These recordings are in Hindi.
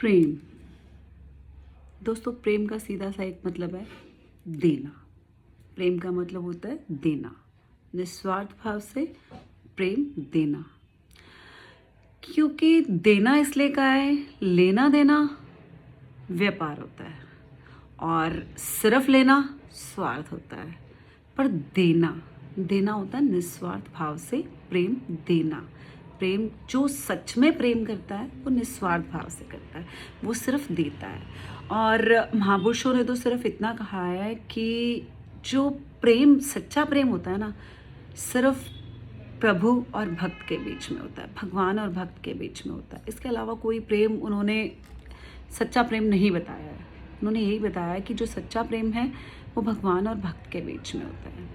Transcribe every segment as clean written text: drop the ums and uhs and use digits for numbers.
प्रेम। दोस्तों, प्रेम का सीधा सा एक मतलब है देना। प्रेम का मतलब होता है देना, निस्वार्थ भाव से प्रेम देना। क्योंकि देना इसलिए का है, लेना देना व्यापार होता है और सिर्फ लेना स्वार्थ होता है। पर देना देना होता है निस्वार्थ भाव से प्रेम देना। प्रेम जो सच में प्रेम करता है वो निस्वार्थ भाव से करता है, वो सिर्फ देता है। और महापुरुषों ने तो सिर्फ इतना कहा है कि जो प्रेम सच्चा प्रेम होता है ना, सिर्फ प्रभु और भक्त के बीच में होता है, भगवान और भक्त के बीच में होता है। इसके अलावा कोई प्रेम उन्होंने सच्चा प्रेम नहीं बताया है। उन्होंने यही बताया है कि जो सच्चा प्रेम है वो भगवान और भक्त के बीच में होता है।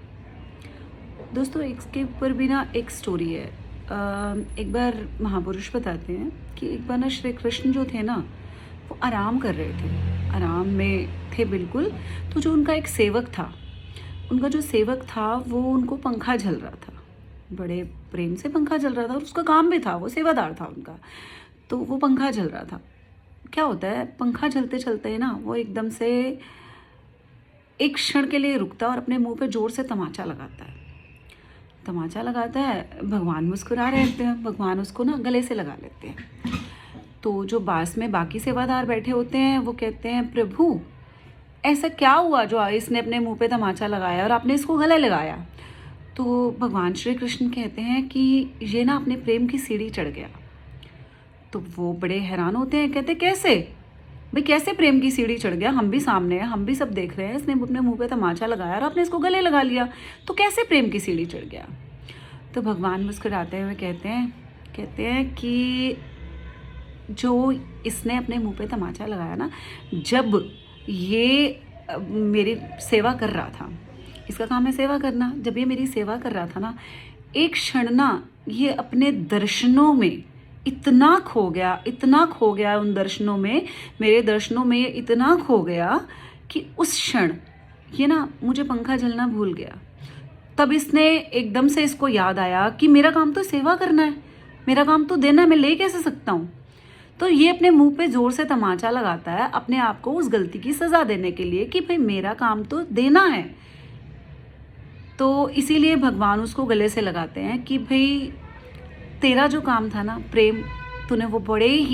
दोस्तों, इसके ऊपर भी ना एक स्टोरी है। एक बार महापुरुष बताते हैं कि एक बार ना श्री कृष्ण जो थे ना, वो आराम कर रहे थे, आराम में थे बिल्कुल। तो जो उनका एक सेवक था, उनका जो सेवक था वो उनको पंखा झल रहा था, बड़े प्रेम से पंखा झल रहा था और उसका काम भी था, वो सेवादार था उनका। तो वो पंखा झल रहा था। क्या होता है, पंखा झलते चलते ना वो एकदम से एक क्षण के लिए रुकता है और अपने मुंह पे जोर से तमाचा लगाता है। तमाचा लगाता है, भगवान मुस्कुरा रहे होते हैं, भगवान उसको ना गले से लगा लेते हैं। तो जो पास में बाकी सेवादार बैठे होते हैं वो कहते हैं, प्रभु ऐसा क्या हुआ जो इसने अपने मुंह पे तमाचा लगाया और आपने इसको गले लगाया? तो भगवान श्री कृष्ण कहते हैं कि ये ना अपने प्रेम की सीढ़ी चढ़ गया। तो वो बड़े हैरान होते हैं, कहते कैसे भाई, कैसे प्रेम की सीढ़ी चढ़ गया? हम भी सामने हैं, हम भी सब देख रहे हैं, इसने अपने मुंह पे तमाचा लगाया और आपने इसको गले लगा लिया, तो कैसे प्रेम की सीढ़ी चढ़ गया? तो भगवान मुस्कुराते हुए कहते हैं कि जो इसने अपने मुंह पे तमाचा लगाया ना, जब ये मेरी सेवा कर रहा था, इसका काम है सेवा करना, जब ये मेरी सेवा कर रहा था ना, एक क्षण ना ये अपने दर्शनों में इतना खो गया उन दर्शनों में, मेरे दर्शनों में ये इतना खो गया कि उस क्षण ये ना मुझे पंखा झलना भूल गया। तब इसने एकदम से इसको याद आया कि मेरा काम तो सेवा करना है, मेरा काम तो देना है, मैं ले कैसे सकता हूँ? तो ये अपने मुंह पे जोर से तमाचा लगाता है अपने आप को उस गलती की सज़ा देने के लिए कि भाई मेरा काम तो देना है। तो इसीलिए भगवान उसको गले से लगाते हैं कि भाई तेरा जो काम था ना प्रेम, तूने वो बड़े ही